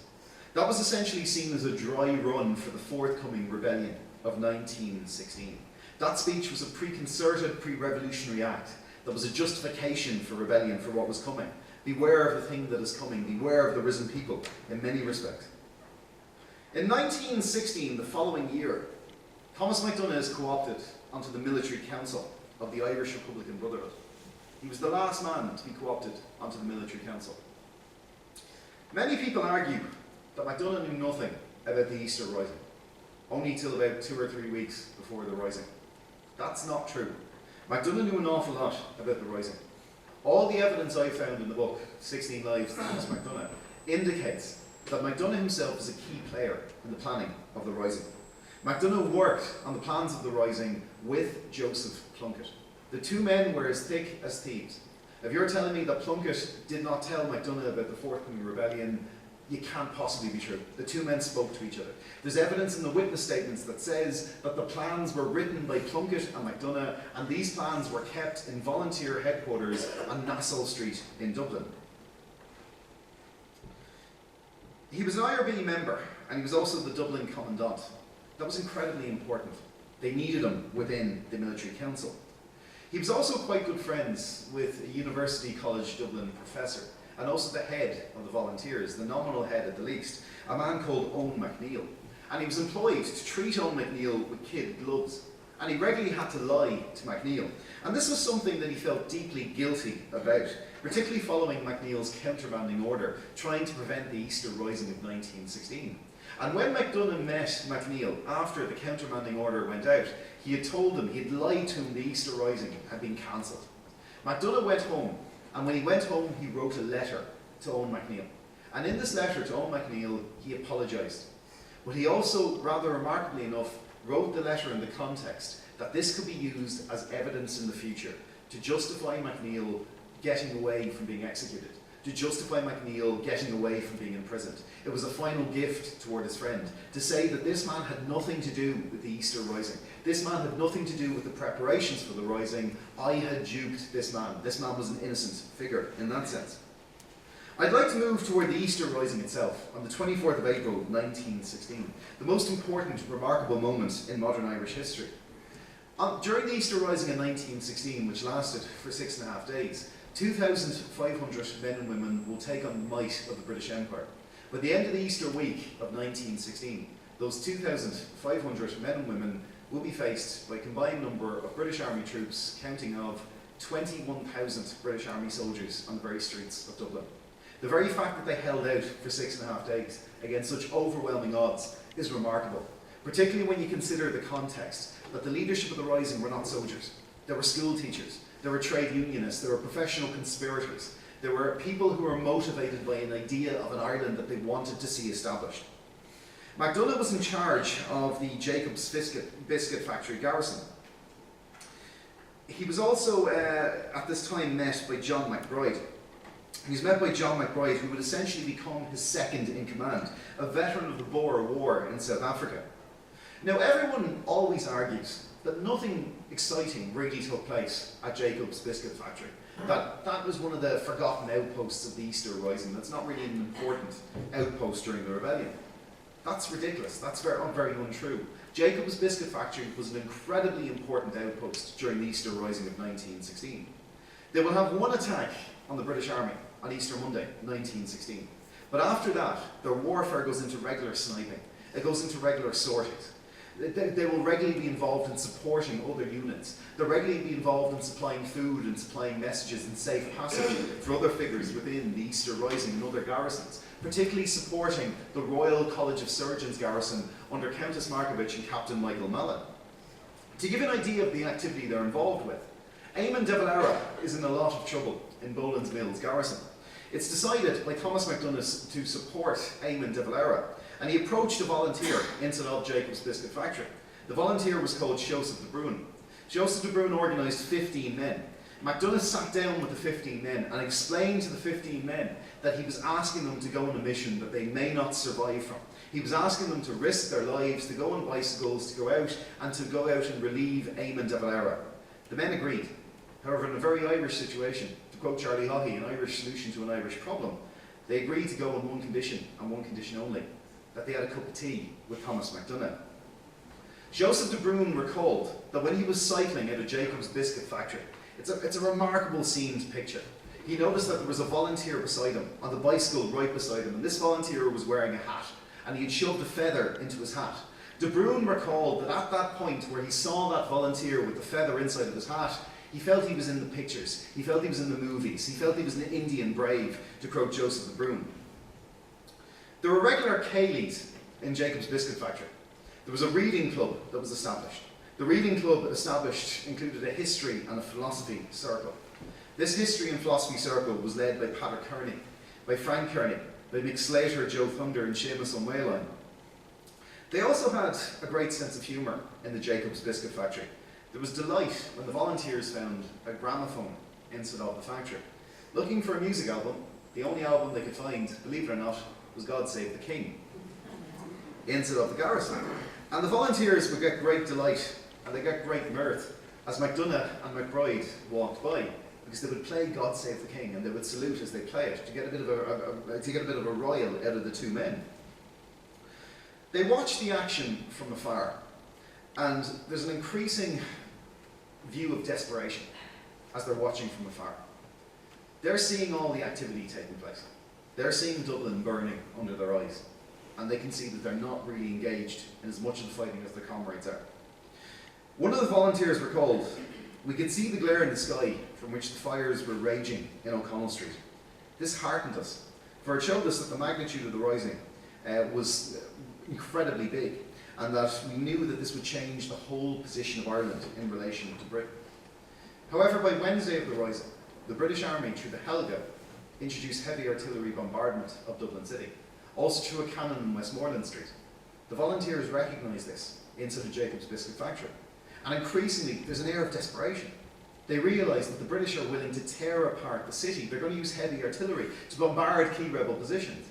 B: That was essentially seen as a dry run for the forthcoming rebellion of 1916. That speech was a pre-concerted, pre-revolutionary act that was a justification for rebellion, for what was coming. Beware of the thing that is coming, beware of the risen people, in many respects. In 1916, the following year, Thomas McDonagh is co-opted onto the Military Council of the Irish Republican Brotherhood. He was the last man to be co-opted onto the Military Council. Many people argue that McDonagh knew nothing about the Easter Rising, only till about 2 or 3 weeks before the Rising. That's not true. McDonagh knew an awful lot about the Rising. All the evidence I found in the book, 16 Lives of Thomas McDonagh, indicates that McDonagh himself was a key player in the planning of the Rising. McDonagh worked on the plans of the Rising with Joseph Plunkett. The two men were as thick as thieves. If you're telling me that Plunkett did not tell McDonagh about the forthcoming rebellion, you can't possibly be true. The two men spoke to each other. There's evidence in the witness statements that says that the plans were written by Plunkett and McDonagh, and these plans were kept in volunteer headquarters on Nassau Street in Dublin. He was an IRB member, and he was also the Dublin Commandant. That was incredibly important. They needed him within the Military Council. He was also quite good friends with a University College Dublin professor, and also the head of the volunteers, the nominal head at the least, a man called Owen McNeill. And he was employed to treat Owen McNeill with kid gloves. And he regularly had to lie to McNeill. And this was something that he felt deeply guilty about, particularly following McNeill's countermanding order, trying to prevent the Easter Rising of 1916. And when McDonagh met McNeill after the countermanding order went out, he had told him, he had lied to him, the Easter Rising had been cancelled. McDonagh went home, and when he went home, he wrote a letter to Owen McNeill. And in this letter to Owen McNeill, he apologised. But he also, rather remarkably enough, wrote the letter in the context that this could be used as evidence in the future to justify McNeill getting away from being executed, to justify McNeill getting away from being imprisoned. It was a final gift toward his friend, to say that this man had nothing to do with the Easter Rising. This man had nothing to do with the preparations for the Rising. I had duped this man. This man was an innocent figure in that sense. I'd like to move toward the Easter Rising itself, on the 24th of April 1916, the most important, remarkable moment in modern Irish history. During the Easter Rising in 1916, which lasted for 6.5 days, 2,500 men and women will take on the might of the British Empire. By the end of the Easter week of 1916, those 2,500 men and women will be faced by a combined number of British Army troops, counting of 21,000 British Army soldiers on the very streets of Dublin. The very fact that they held out for 6.5 days against such overwhelming odds is remarkable, particularly when you consider the context that the leadership of the Rising were not soldiers. They were school teachers, they were trade unionists, they were professional conspirators, they were people who were motivated by an idea of an Ireland that they wanted to see established. MacDonagh was in charge of the Jacob's Biscuit factory, Garrison. He was also, at this time, met by John McBride. He was met by John McBride, who would essentially become his second in command, a veteran of the Boer War in South Africa. Now, everyone always argues that nothing exciting really took place at Jacob's Biscuit factory. That was one of the forgotten outposts of the Easter Rising. That's not really an important outpost during the rebellion. That's ridiculous. That's very untrue. Jacob's Biscuit factory was an incredibly important outpost during the Easter Rising of 1916. They will have one attack on the British Army on Easter Monday, 1916. But after that, their warfare goes into regular sniping. It goes into regular sorties. They will regularly be involved in supporting other units. They'll regularly be involved in supplying food and supplying messages and safe passage for other figures within the Easter Rising and other garrisons, particularly supporting the Royal College of Surgeons garrison under Countess Markovich and Captain Michael Mallon. To give an idea of the activity they're involved with, Eamon de Valera is in a lot of trouble in Boland's Mills garrison. It's decided by Thomas McDonagh to support Eamon de Valera, and he approached a volunteer inside Jacob's Biscuit factory. The volunteer was called Joseph de Bruin. Joseph de Bruin organised 15 men. McDonagh sat down with the 15 men and explained to the 15 men that he was asking them to go on a mission that they may not survive from. He was asking them to risk their lives, to go on bicycles, to go out and relieve Eamon de Valera. The men agreed. However, in a very Irish situation, to quote Charlie Haughey, an Irish solution to an Irish problem, they agreed to go on one condition, and one condition only, that they had a cup of tea with Thomas McDonagh. Joseph de Bruin recalled that when he was cycling out of Jacob's Biscuit factory, it's a remarkable scene to picture. He noticed that there was a volunteer beside him, on the bicycle right beside him, and this volunteer was wearing a hat, and he had shoved a feather into his hat. De Bruin recalled that at that point where he saw that volunteer with the feather inside of his hat, he felt he was in the pictures, he felt he was in the movies, he felt he was an Indian brave, to quote Joseph de Bruin. There were regular ceilidhs in Jacob's Biscuit factory. There was a reading club that was established. The reading club established included a history and a philosophy circle. This history and philosophy circle was led by Patrick Kearney, by Frank Kearney, by Mick Slater, Joe Thunder and Seamus O'Mayline. They also had a great sense of humour in the Jacob's Biscuit factory. There was delight when the volunteers found a gramophone inside of the factory. Looking for a music album, the only album they could find, believe it or not, was God Save the King, inside of the garrison. And the volunteers would get great delight and they get great mirth as McDonagh and McBride walked by, because they would play God Save the King and they would salute as they play it to get a bit of a royal out of the two men. They watched the action from afar, and there's an increasing view of desperation as they're watching from afar. They're seeing all the activity taking place. They're seeing Dublin burning under their eyes, and they can see that they're not really engaged in as much of the fighting as their comrades are. One of the volunteers recalled, "We could see the glare in the sky from which the fires were raging in O'Connell Street. This heartened us, for it showed us that the magnitude of the rising was incredibly big, and that we knew that this would change the whole position of Ireland in relation to Britain." However, by Wednesday of the rising, the British Army, through the Helga, introduced heavy artillery bombardment of Dublin City, also through a cannon in Westmoreland Street. The volunteers recognised this inside the Jacob's Biscuit factory, and increasingly there's an air of desperation. They realise that the British are willing to tear apart the city. They're going to use heavy artillery to bombard key rebel positions.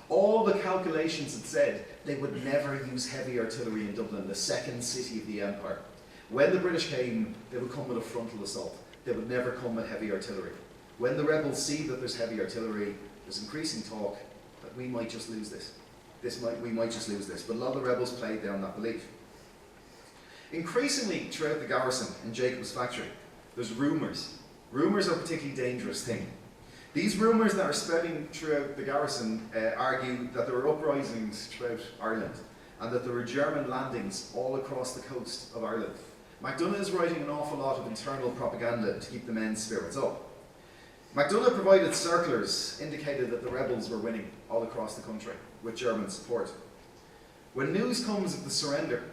B: All the calculations had said they would never use heavy artillery in Dublin, the second city of the empire. When the British came, they would come with a frontal assault. They would never come with heavy artillery. When the rebels see that there's heavy artillery, there's increasing talk that we might just lose this. We might just lose this. But a lot of the rebels played down that belief. Increasingly throughout the garrison in Jacob's factory, there's rumours. Rumours are a particularly dangerous thing. These rumours that are spreading throughout the garrison argue that there were uprisings throughout Ireland and that there were German landings all across the coast of Ireland. McDonagh is writing an awful lot of internal propaganda to keep the men's spirits up. McDonagh provided circulars indicated that the rebels were winning all across the country with German support. When news comes of the surrender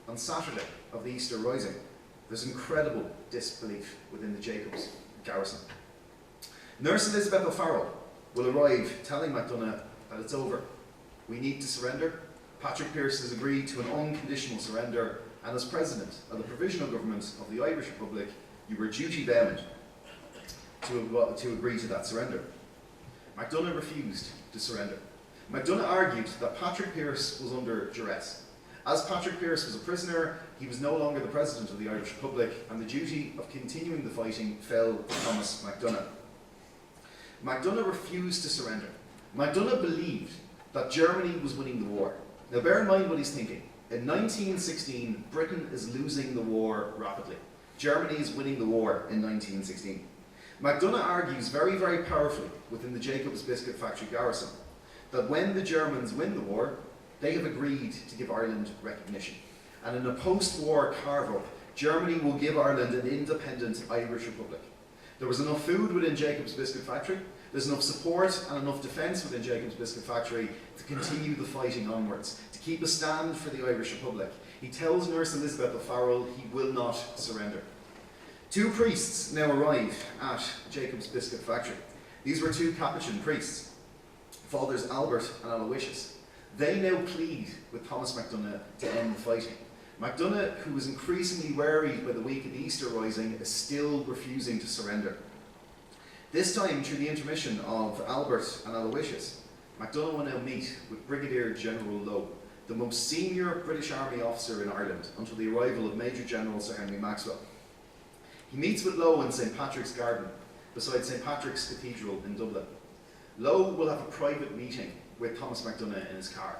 B: on Saturday of the Easter Rising, there's incredible disbelief within the Jacobs garrison. Nurse Elizabeth O'Farrell will arrive telling McDonagh that it's over. We need to surrender. Patrick Pearse has agreed to an unconditional surrender, and as President of the Provisional Government of the Irish Republic, you were duty bound to agree to that surrender. McDonagh refused to surrender. McDonagh argued that Patrick Pearse was under duress. As Patrick Pearse was a prisoner, he was no longer the President of the Irish Republic, and the duty of continuing the fighting fell to Thomas McDonagh. McDonagh refused to surrender. McDonagh believed that Germany was winning the war. Now bear in mind what he's thinking. In 1916, Britain is losing the war rapidly. Germany is winning the war in 1916. McDonagh argues very, very powerfully within the Jacob's Biscuit factory garrison that when the Germans win the war, they have agreed to give Ireland recognition. and in a post-war carve-up, Germany will give Ireland an independent Irish Republic. There was enough food within Jacob's Biscuit Factory, there's enough support and enough defence within Jacob's Biscuit Factory to continue the fighting onwards, to keep a stand for the Irish Republic. He tells Nurse Elizabeth O'Farrell he will not surrender. 2 priests now arrive at Jacob's Biscuit Factory. These were 2 Capuchin priests, Fathers Albert and Aloysius. They now plead with Thomas McDonagh to end the fighting. McDonagh, who was increasingly worried by the week of the Easter Rising, is still refusing to surrender. This time, through the intermission of Albert and Aloysius, McDonagh will now meet with Brigadier General Louie, the most senior British Army officer in Ireland until the arrival of Major General Sir Henry Maxwell. He meets with Louie in St Patrick's Garden, beside St Patrick's Cathedral in Dublin. Louie will have a private meeting with Thomas McDonagh in his car.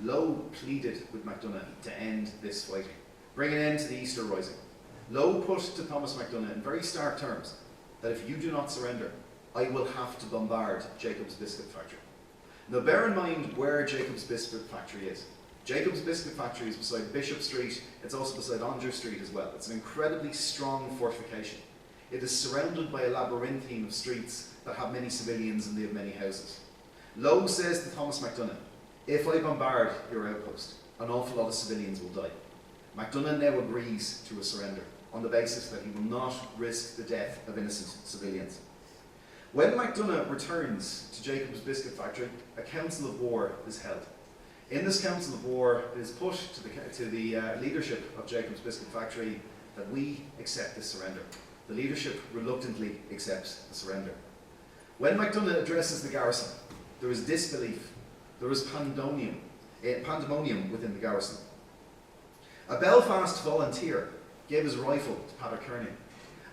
B: Louie pleaded with McDonagh to end this fighting, bring an end to the Easter Rising. Louie put to Thomas McDonagh in very stark terms that if you do not surrender, I will have to bombard Jacob's Biscuit Factory. Now bear in mind where Jacob's Biscuit Factory is. Jacob's Biscuit Factory is beside Bishop Street, it's also beside Onger Street as well. It's an incredibly strong fortification. It is surrounded by a labyrinthine of streets that have many civilians and they have many houses. Louie says to Thomas McDonagh, if I bombard your outpost, an awful lot of civilians will die. McDonagh now agrees to a surrender on the basis that he will not risk the death of innocent civilians. When McDonagh returns to Jacob's Biscuit Factory, a council of war is held. In this council of war, it is put to the leadership of Jacob's Biscuit Factory that we accept this surrender. The leadership reluctantly accepts the surrender. When McDonagh addresses the garrison, there is disbelief, there is pandemonium within the garrison. A Belfast volunteer gave his rifle to Pater Kearney.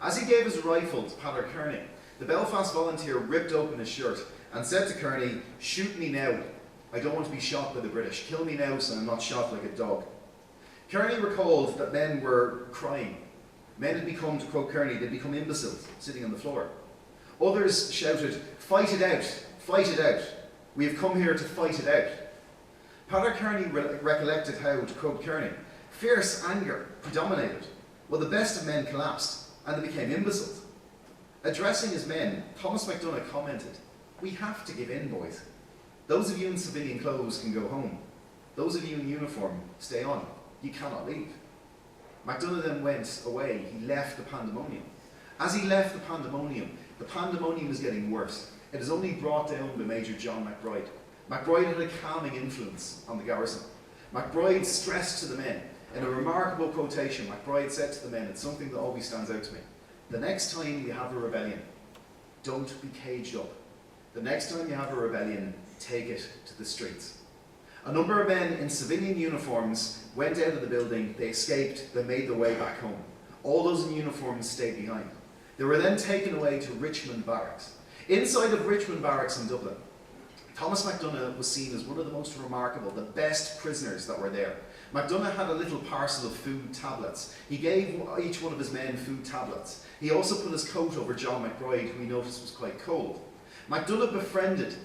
B: As he gave his rifle to Pater Kearney, the Belfast volunteer ripped open his shirt and said to Kearney, shoot me now. I don't want to be shot by the British. Kill me now so I'm not shot like a dog. Kearney recalled that men were crying. Men had become, to quote Kearney, they'd become imbeciles, sitting on the floor. Others shouted, fight it out, fight it out. We have come here to fight it out. Pater Kearney recollected how, to quote Kearney, fierce anger predominated, while the best of men collapsed, and they became imbeciles. Addressing his men, Thomas McDonagh commented, we have to give in, boys. Those of you in civilian clothes can go home. Those of you in uniform, stay on. You cannot leave. McDonagh then went away. He left the pandemonium. As he left the pandemonium is getting worse. It is only brought down by Major John McBride. McBride had a calming influence on the garrison. McBride stressed to the men, in a remarkable quotation, McBride said to the men, it's something that always stands out to me, the next time you have a rebellion, don't be caged up. The next time you have a rebellion, take it to the streets. A number of men in civilian uniforms went out of the building, they escaped, they made their way back home. All those in uniforms stayed behind. They were then taken away to Richmond Barracks. Inside of Richmond Barracks in Dublin, Thomas McDonagh was seen as one of the most remarkable, the best prisoners that were there. McDonagh had a little parcel of food tablets. He gave each one of his men food tablets. He also put his coat over John McBride, who he noticed was quite cold. McDonagh befriended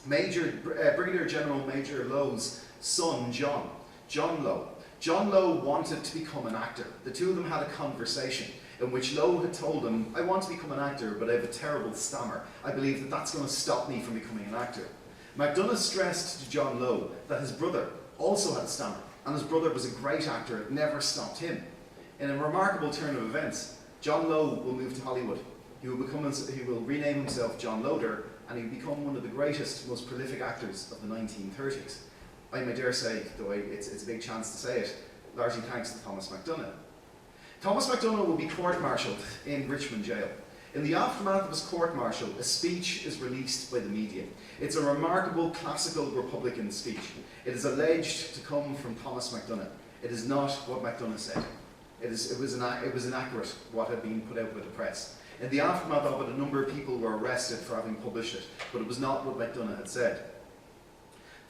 B: Brigadier General Major Louie's son, John Louie. John Louie wanted to become an actor. The two of them had a conversation in which Louie had told him, I want to become an actor, but I have a terrible stammer. I believe that that's going to stop me from becoming an actor. McDonagh stressed to John Louie that his brother also had a stammer, and his brother was a great actor. It never stopped him. In a remarkable turn of events, John Louie will move to Hollywood. He will rename himself John Loder, and he will become one of the greatest, most prolific actors of the 1930s. I may dare say, though it's a big chance to say it, largely thanks to Thomas McDonagh. Thomas McDonagh will be court-martialed in Richmond Jail. In the aftermath of his court-martial, a speech is released by the media. It's a remarkable classical Republican speech. It is alleged to come from Thomas McDonagh. It is not what McDonagh said. It was inaccurate what had been put out by the press. In the aftermath of it, a number of people were arrested for having published it, but it was not what McDonagh had said.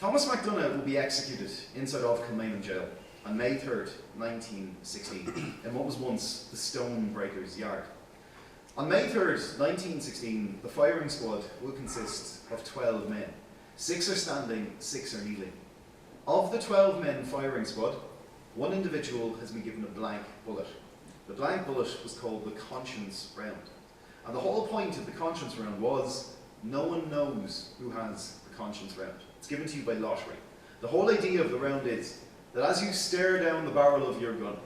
B: Thomas McDonagh will be executed inside of Kilmainham Gaol on May 3rd, 1916, in what was once the Stonebreakers' Yard. On May 3rd, 1916, the firing squad will consist of 12 men. 6 are standing, 6 are kneeling. Of the 12 men firing squad, one individual has been given a blank bullet. The blank bullet was called the conscience round. And the whole point of the conscience round was no one knows who has the conscience round. It's given to you by lottery. The whole idea of the round is that as you stare down the barrel of your gun,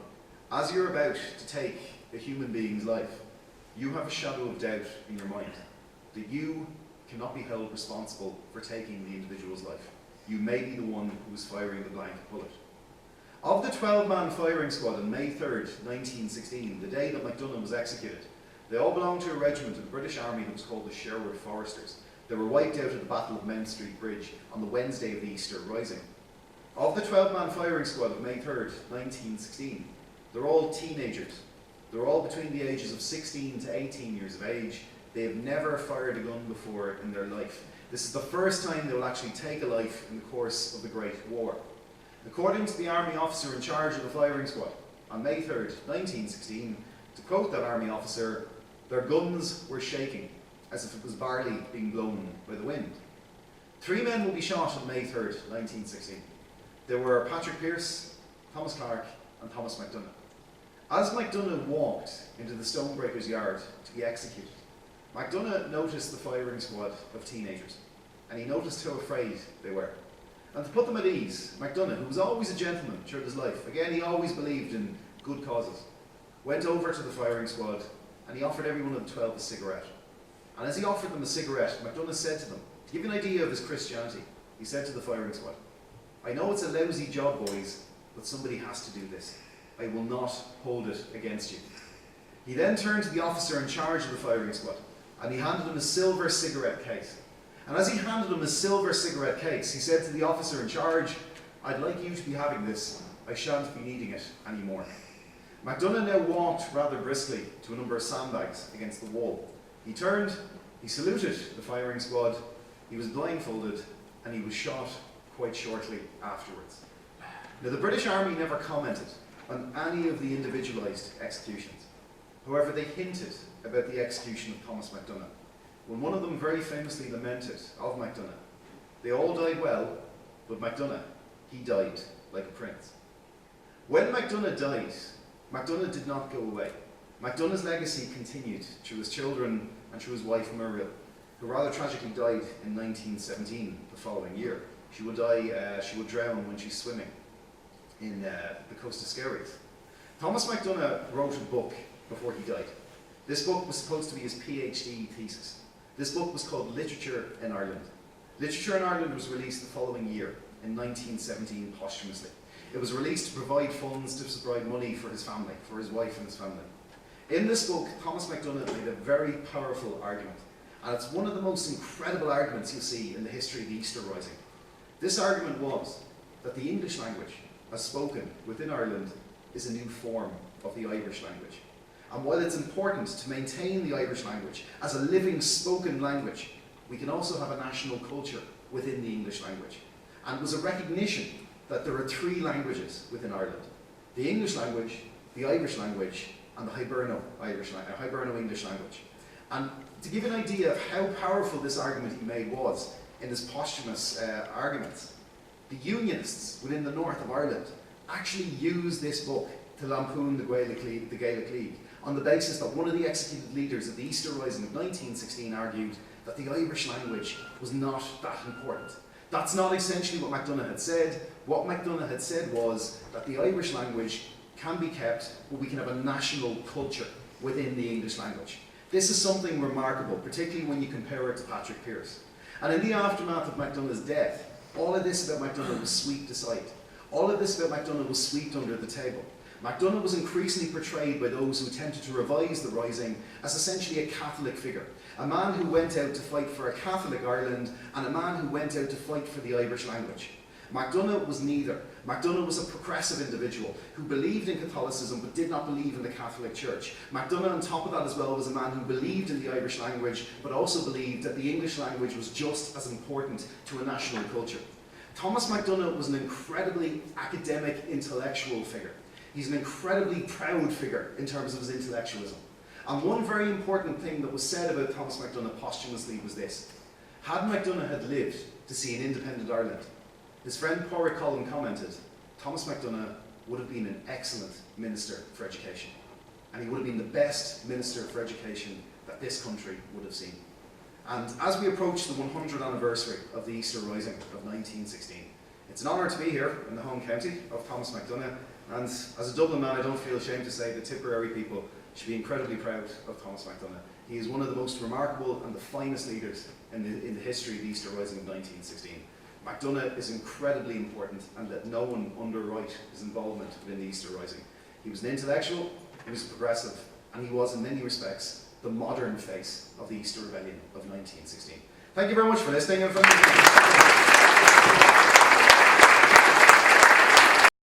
B: as you're about to take a human being's life, you have a shadow of doubt in your mind that you cannot be held responsible for taking the individual's life. You may be the one who was firing the blank bullet. Of the 12-man firing squad on May 3rd, 1916, the day that McDonagh was executed, they all belonged to a regiment of the British Army that was called the Sherwood Foresters. They were wiped out at the Battle of Mount Street Bridge on the Wednesday of the Easter Rising. Of the 12-man firing squad of May 3rd, 1916, they're all teenagers. They're all between the ages of 16 to 18 years of age. They have never fired a gun before in their life. This is the first time they will actually take a life in the course of the Great War. According to the army officer in charge of the firing squad, on May 3rd, 1916, to quote that army officer, their guns were shaking as if it was barley being blown by the wind. 3 men will be shot on May 3rd, 1916. They were Patrick Pearse, Thomas Clark, and Thomas McDonagh. As McDonagh walked into the stonebreaker's yard to be executed, McDonagh noticed the firing squad of teenagers, and he noticed how afraid they were. And to put them at ease, McDonagh, who was always a gentleman throughout his life, again he always believed in good causes, went over to the firing squad and he offered every one of the 12 a cigarette. And as he offered them a cigarette, McDonagh said to them, to give you an idea of his Christianity, he said to the firing squad, "I know it's a lousy job, boys, but somebody has to do this. I will not hold it against you." He then turned to the officer in charge of the firing squad and he handed him a silver cigarette case. And as he handed him a silver cigarette case, he said to the officer in charge, "I'd like you to be having this. I shan't be needing it anymore." McDonagh now walked rather briskly to a number of sandbags against the wall. He turned, he saluted the firing squad, he was blindfolded, and he was shot quite shortly afterwards. Now, the British Army never commented on any of the individualised executions. However, they hinted about the execution of Thomas McDonagh, when one of them very famously lamented of McDonagh. They all died well, but McDonagh, he died like a prince. When McDonagh died, McDonagh did not go away. McDonagh's legacy continued through his children and through his wife Muriel, who rather tragically died in 1917, the following year. She would drown when she's swimming in the coast of Skerries. Thomas McDonagh wrote a book before he died. This book was supposed to be his PhD thesis. This book was called Literature in Ireland. Literature in Ireland was released the following year, in 1917, posthumously. It was released to provide funds to provide money for his family, for his wife and his family. In this book, Thomas McDonagh made a very powerful argument, and it's one of the most incredible arguments you'll see in the history of the Easter Rising. This argument was that the English language, as spoken within Ireland, is a new form of the Irish language. And while it's important to maintain the Irish language as a living spoken language, we can also have a national culture within the English language. And it was a recognition that there are 3 languages within Ireland: the English language, the Irish language, and the Hiberno-English language. And to give you an idea of how powerful this argument he made was in his posthumous arguments, the Unionists within the north of Ireland actually used this book to lampoon the Gaelic League on the basis that one of the executed leaders of the Easter Rising of 1916 argued that the Irish language was not that important. That's not essentially what McDonagh had said. What McDonagh had said was that the Irish language can be kept, but we can have a national culture within the English language. This is something remarkable, particularly when you compare it to Patrick Pearse. And in the aftermath of McDonagh's death, all of this about McDonagh was swept aside. All of this about McDonagh was swept under the table. McDonagh was increasingly portrayed by those who attempted to revise the Rising as essentially a Catholic figure. A man who went out to fight for a Catholic Ireland and a man who went out to fight for the Irish language. McDonagh was neither. McDonagh was a progressive individual who believed in Catholicism but did not believe in the Catholic Church. McDonagh, on top of that as well, was a man who believed in the Irish language but also believed that the English language was just as important to a national culture. Thomas McDonagh was an incredibly academic, intellectual figure. He's an incredibly proud figure in terms of his intellectualism. And one very important thing that was said about Thomas McDonagh posthumously was this: had McDonagh had lived to see an independent Ireland, his friend Pádraig Cullen commented, Thomas McDonagh would have been an excellent Minister for Education. And he would have been the best Minister for Education that this country would have seen. And as we approach the 100th anniversary of the Easter Rising of 1916, it's an honour to be here in the home county of Thomas McDonagh, and as a Dublin man, I don't feel ashamed to say that Tipperary people should be incredibly proud of Thomas McDonagh. He is one of the most remarkable and the finest leaders in the history of the Easter Rising of 1916. McDonagh is incredibly important, and let no one underwrite his involvement within the Easter Rising. He was an intellectual, he was a progressive, and he was in many respects the modern face of the Easter Rebellion of 1916. Thank you very much for listening.